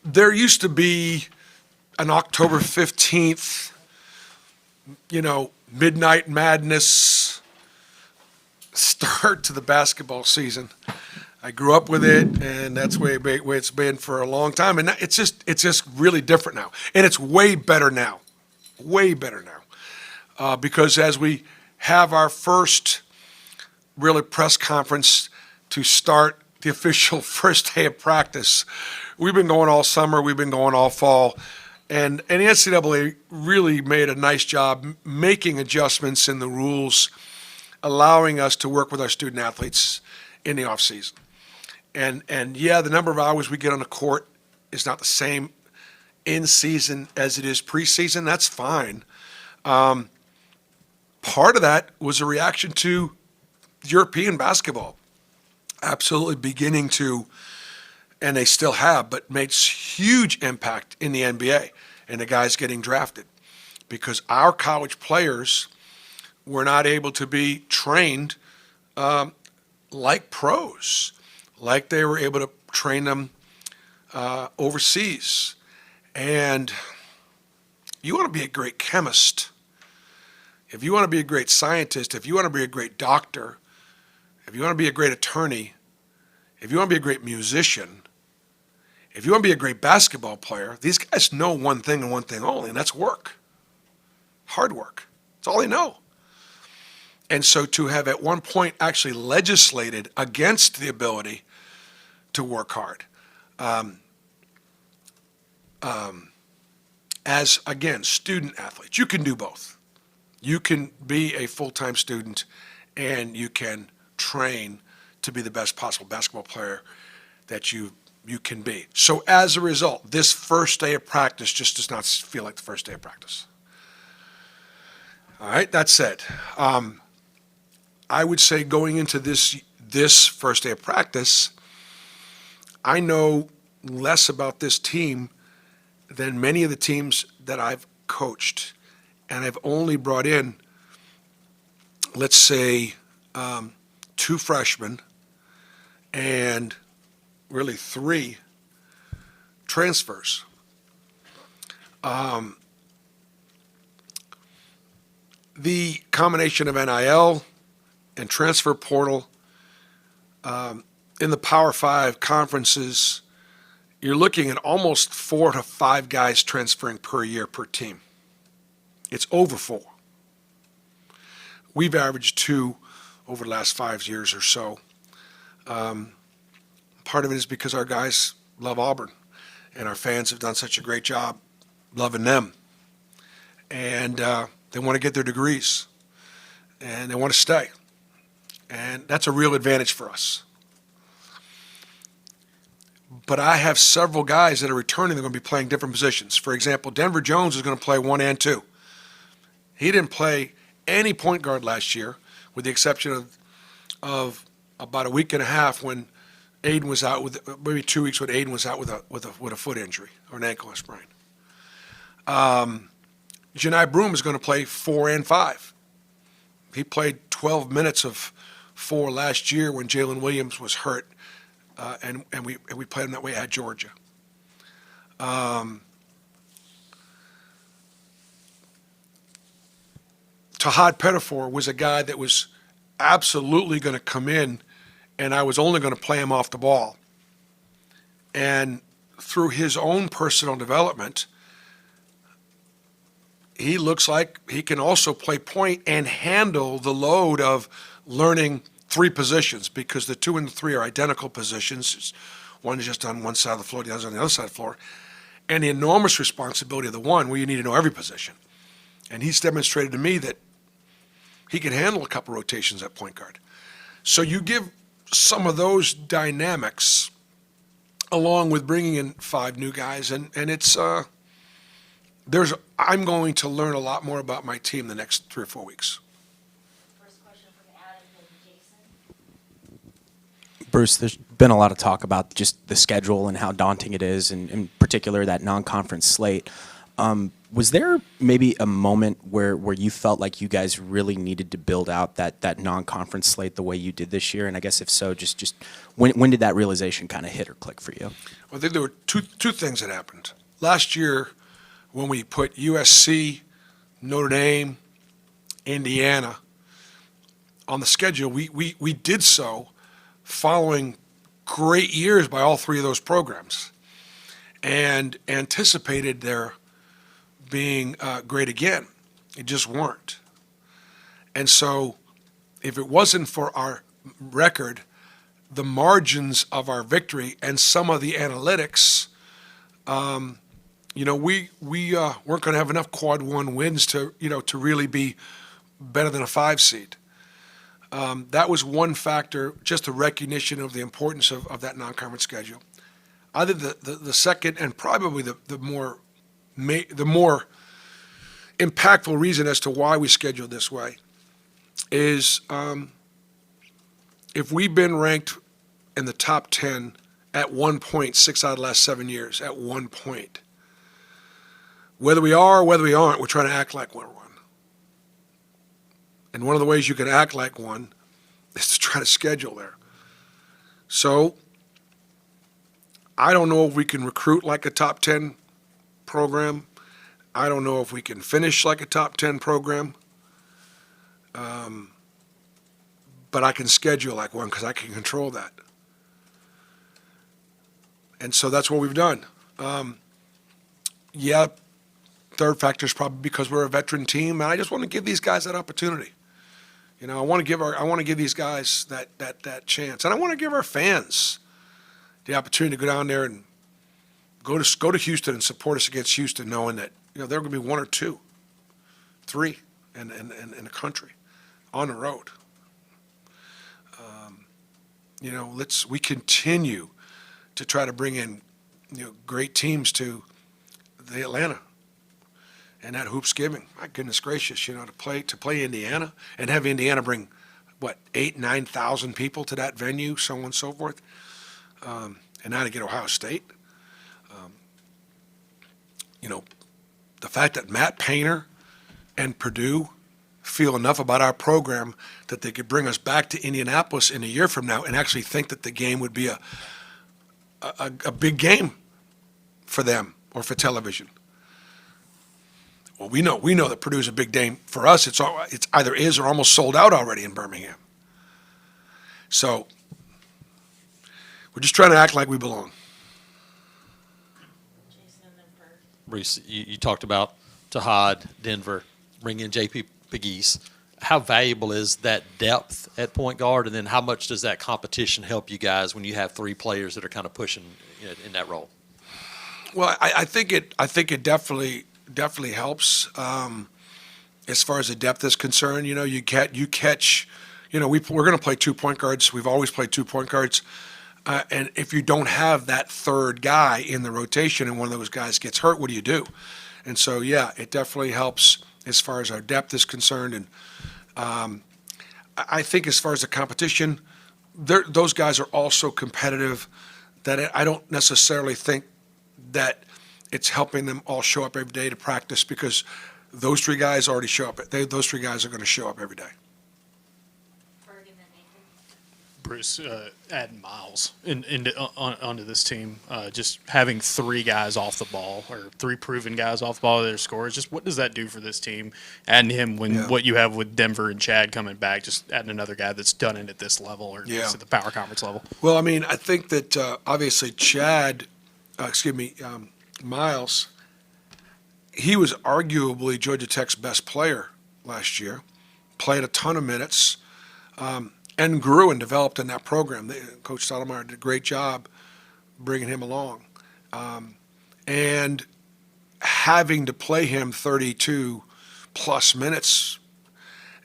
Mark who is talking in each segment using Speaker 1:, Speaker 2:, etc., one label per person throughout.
Speaker 1: there used to be an October 15th, midnight madness start to the basketball season. I grew up with it, and that's the way it's been for a long time. And it's just really different now, and it's way better now, because as we have our first really press conference to start the official first day of practice, we've been going all summer, we've been going all fall, and the NCAA really made a nice job making adjustments in the rules, allowing us to work with our student athletes in the off season. And yeah, the number of hours we get on the court is not the same in season as it is preseason. That's fine. Part of that was a reaction to European basketball absolutely beginning to, and they still have, but makes huge impact in the NBA and the guys getting drafted, because our college players were not able to be trained like pros, like they were able to train them overseas. And you want to be a great chemist, if you want to be a great scientist, if you want to be a great doctor, if you want to be a great attorney, if you want to be a great musician, if you want to be a great basketball player, these guys know one thing and one thing only, and that's work. Hard work. That's all they know. And so to have at one point actually legislated against the ability to work hard, as, again, student athletes, you can do both. You can be a full-time student, and you can train to be the best possible basketball player that you can be. So as a result, this first day of practice just does not feel like the first day of practice. All right, that said, I would say going into this first day of practice, I know less about this team than many of the teams that I've coached. And I've only brought in, let's say, 2 freshmen and really 3 transfers. The combination of NIL and transfer portal in the Power 5 conferences, you're looking at almost 4 to 5 guys transferring per year per team. It's over 4. We've averaged 2 over the last 5 years or so. Part of it is because our guys love Auburn, and our fans have done such a great job loving them. And they want to get their degrees, and they want to stay. And that's a real advantage for us. But I have several guys that are returning. They're going to be playing different positions. For example, Denver Jones is going to play 1 and 2. He didn't play any point guard last year, with the exception of about a week and a half when Aiden was out, with maybe 2 weeks when Aiden was out with a foot injury or an ankle sprain. Janai Broom is going to play 4 and 5. He played 12 minutes of 4 last year when Jalen Williams was hurt, and we played him that way at Georgia. Tahad Pettifor was a guy that was absolutely going to come in, and I was only going to play him off the ball. And through his own personal development, he looks like he can also play point and handle the load of learning 3 positions, because the 2 and the 3 are identical positions. One is just on one side of the floor, the other is on the other side of the floor. And the enormous responsibility of the one, where you need to know every position. And he's demonstrated to me that he can handle a couple rotations at point guard. So you give some of those dynamics along with bringing in 5 new guys, and it's I'm going to learn a lot more about my team the next 3 or 4 weeks.
Speaker 2: First question from Adam and Jason.
Speaker 3: Bruce, there's been a lot of talk about just the schedule and how daunting it is, and in particular that non-conference slate. Was there maybe a moment where you felt like you guys really needed to build out that non-conference slate the way you did this year? And I guess if so, just when did that realization kind of hit or click for you?
Speaker 1: Well, I think there were two things that happened. Last year, when we put USC, Notre Dame, Indiana on the schedule, we did so following great years by all three of those programs and anticipated their being great again. It just weren't. And so if it wasn't for our record, the margins of our victory and some of the analytics, we weren't going to have enough quad one wins to really be better than a 5 seed. That was one factor, just the recognition of the importance of that non-conference schedule. I think the second and probably the more impactful reason as to why we scheduled this way is if we've been ranked in the top 10 at one point 6 out of the last 7 years, at one point, whether we are or whether we aren't, we're trying to act like we're one. And one of the ways you can act like one is to try to schedule there. So I don't know if we can recruit like a top 10 program. I don't know if we can finish like a top 10 program. But I can schedule like one because I can control that. And so that's what we've done. Third factor is probably because we're a veteran team, and I just want to give these guys that opportunity. I want to give these guys that chance, and I want to give our fans the opportunity to go down there and go to Houston and support us against Houston, knowing that there are going to be 1 or 2, 3 in the country on the road. We continue to try to bring in great teams to the Atlanta and that Hoopsgiving. My goodness gracious, to play Indiana and have Indiana bring 8,000-9,000 people to that venue, so on and so forth, and now to get Ohio State. The fact that Matt Painter and Purdue feel enough about our program that they could bring us back to Indianapolis in a year from now and actually think that the game would be a big game for them or for television. Well, we know that Purdue's a big game for us. It's either is or almost sold out already in Birmingham. So we're just trying to act like we belong.
Speaker 2: Jason and then Bert.
Speaker 4: Bruce, you talked about Tahad, Denver, bring in J.P. Pegues. How valuable is that depth at point guard, and then how much does that competition help you guys when you have 3 players that are kind of pushing in that role?
Speaker 1: Well, I think it definitely helps as far as the depth is concerned. You catch. We're going to play 2 point guards. We've always played 2 point guards. And if you don't have that third guy in the rotation and one of those guys gets hurt, what do you do? And so, it definitely helps as far as our depth is concerned. And I think as far as the competition, those guys are also competitive that I don't necessarily think that it's helping them all show up every day to practice, because those 3 guys already show up. Those 3 guys are going to show up every day.
Speaker 2: Bert and then Nathan.
Speaker 5: Bruce, adding Miles onto this team, just having 3 guys off the ball, or 3 proven guys off the ball that are scorers, just what does that do for this team? Adding him when what you have with Denver and Chad coming back, just adding another guy that's done it at this level, or just at the power conference level.
Speaker 1: Well, I mean, I think that obviously Miles, he was arguably Georgia Tech's best player last year, played a ton of minutes, and grew and developed in that program. Coach Stottlemyre did a great job bringing him along. And having to play him 32-plus minutes,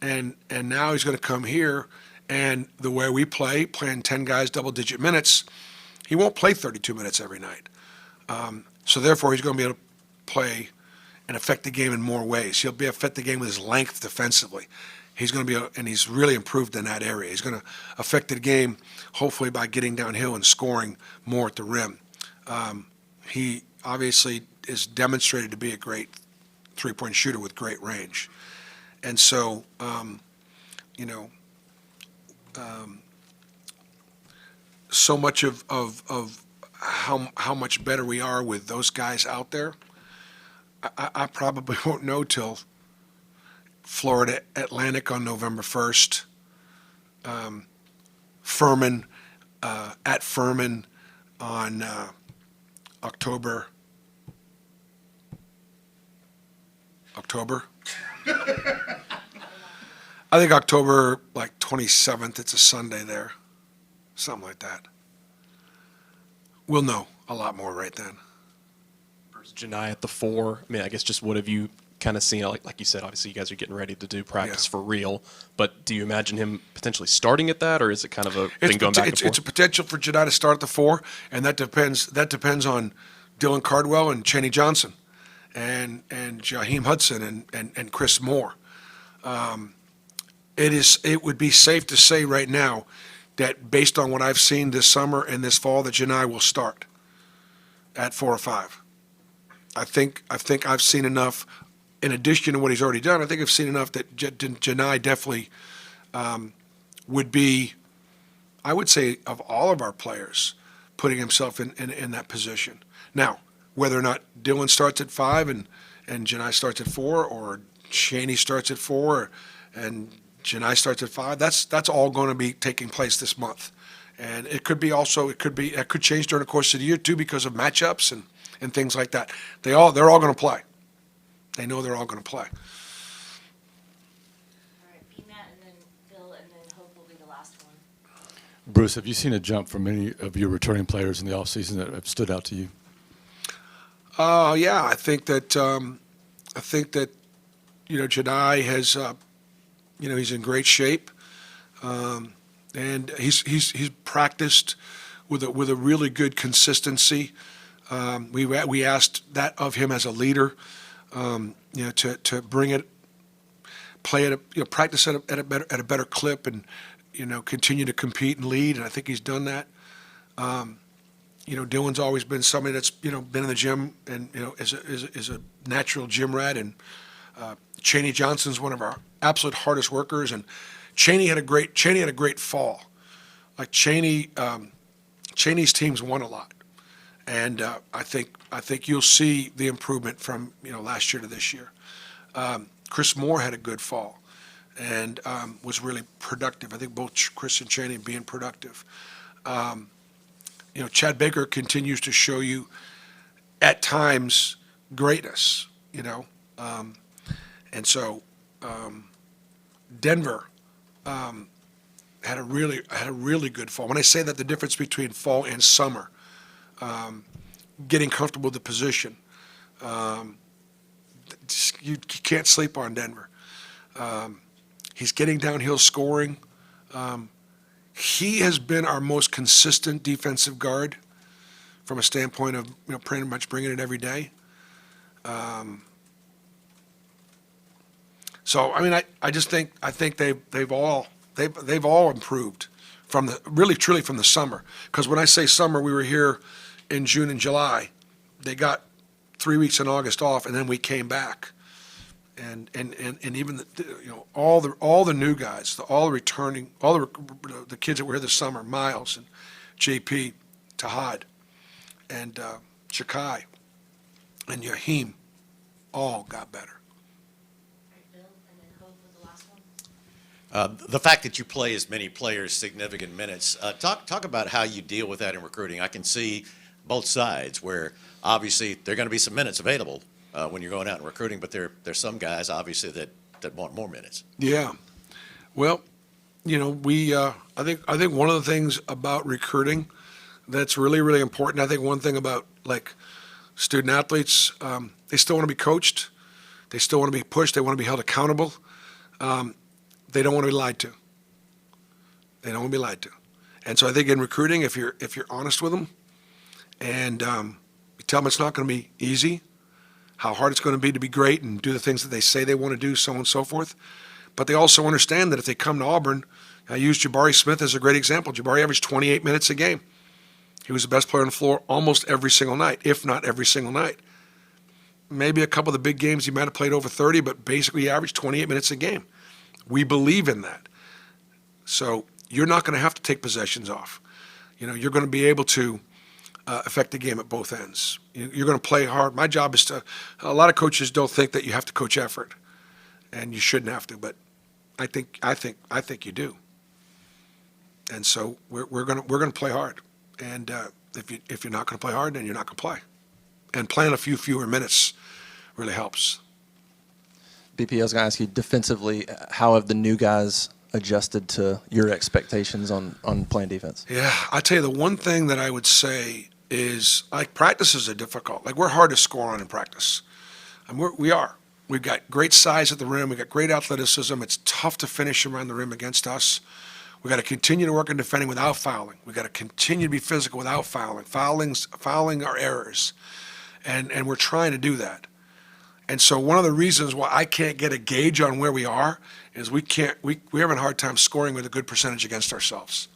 Speaker 1: and now he's going to come here, and the way we play, playing 10 guys double-digit minutes, he won't play 32 minutes every night. So therefore, he's going to be able to play and affect the game in more ways. He'll affect the game with his length defensively. He's going to and he's really improved in that area. He's going to affect the game, hopefully, by getting downhill and scoring more at the rim. He obviously is demonstrated to be a great three-point shooter with great range. And so, so much of how much better we are with those guys out there, I probably won't know till Florida Atlantic on November 1st, Furman at Furman on October. I think October like 27th. It's a Sunday there, something like that. We'll know a lot more right then.
Speaker 6: Versus Janai at the 4. I mean, I guess just what have you kind of seen? Like you said, obviously you guys are getting ready to do practice
Speaker 1: Yeah.
Speaker 6: for real. But do you imagine him potentially starting at that, or is it kind of a thing going back and
Speaker 1: It's
Speaker 6: forth?
Speaker 1: a potential for Jedi to start at the 4, and that depends on Dylan Cardwell and Cheney Johnson, and Jaheim Hudson and Chris Moore. It would be safe to say right now that based on what I've seen this summer and this fall, that Janai will start at 4 or 5. I think I've seen enough, in addition to what he's already done. I think I've seen enough that Janai definitely would be, I would say, of all of our players, putting himself in that position. Now, whether or not Dylan starts at 5 and Janai starts at 4, or Cheney starts at 4 and Janai starts at 5, that's all going to be taking place this month. And it could change during the course of the year too, because of matchups and things like that. They're all going to play. They know they're all going to play.
Speaker 2: All right, Matt, and then Phil, and then Hope will be the last one.
Speaker 7: Bruce, have you seen a jump from any of your returning players in the offseason that have stood out to you?
Speaker 1: Yeah, I think that Janai has, he's in great shape, and he's practiced with a really good consistency. We asked that of him as a leader, to bring it, play at practice at a better clip, and continue to compete and lead. And I think he's done that. Dylan's always been somebody that's been in the gym and is a natural gym rat, and Cheney Johnson's one of our absolute hardest workers, and Cheney had a great fall. Like Cheney's teams won a lot, and I think you'll see the improvement from last year to this year. Chris Moore had a good fall, and was really productive. I think both Chris and Cheney being productive. Chad Baker continues to show you at times greatness. And so Denver had a really good fall. When I say that, the difference between fall and summer, getting comfortable with the position, you can't sleep on Denver. He's getting downhill scoring. He has been our most consistent defensive guard from a standpoint of pretty much bringing it every day. So I mean, I think they've all improved from truly from the summer. Because when I say summer, we were here in June and July. They got 3 weeks in August off, and then we came back. And even all the new guys, all the kids that were here this summer, Miles and JP, Tahad, and Shakai, and Yaheem, all got better.
Speaker 2: All right, Bill, and then Hope with the last one.
Speaker 8: The fact that you play as many players significant minutes, talk about how you deal with that in recruiting. I can see both sides where obviously there are going to be some minutes available when you're going out and recruiting, but there's some guys obviously that want more minutes.
Speaker 1: Yeah. Well, I think one of the things about recruiting that's really, really important, I think one thing about like student athletes, they still want to be coached. They still want to be pushed. They want to be held accountable. They don't want to be lied to. They don't want to be lied to. And so I think in recruiting, if you're honest with them and you tell them it's not going to be easy, how hard it's going to be great and do the things that they say they want to do, so on and so forth. But they also understand that if they come to Auburn, I use Jabari Smith as a great example. Jabari averaged 28 minutes a game. He was the best player on the floor almost every single night, if not every single night. maybe a couple of the big games he might have played over 30, but basically he averaged 28 minutes a game. We believe in that. So you're not going to have to take possessions off. You're going to be able to affect the game at both ends. You're going to play hard. My job is to. A lot of coaches don't think that you have to coach effort, and you shouldn't have to. But I think you do. And so we're going to play hard. And if you're not going to play hard, then you're not going to play. And playing a few fewer minutes really helps.
Speaker 6: BP, I was going to ask you defensively, how have the new guys adjusted to your expectations on playing defense?
Speaker 1: Yeah, I tell you, the one thing that I would say is, like, practices are difficult. Like, we're hard to score on in practice. And we are. We've got great size at the rim. We've got great athleticism. It's tough to finish around the rim against us. We've got to continue to work on defending without fouling. We've got to continue to be physical without fouling. Fouling are errors. And we're trying to do that. And so one of the reasons why I can't get a gauge on where we are is we have a hard time scoring with a good percentage against ourselves.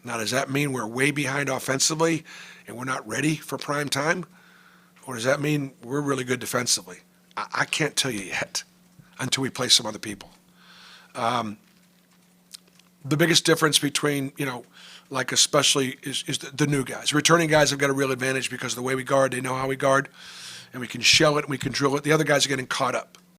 Speaker 1: Now, does that mean we're way behind offensively and we're not ready for prime time? Or does that mean we're really good defensively? I can't tell you yet until we play some other people. The biggest difference between, like especially is the new guys. Returning guys have got a real advantage because of the way we guard. They know how we guard, and we can shell it and we can drill it. The other guys are getting caught up.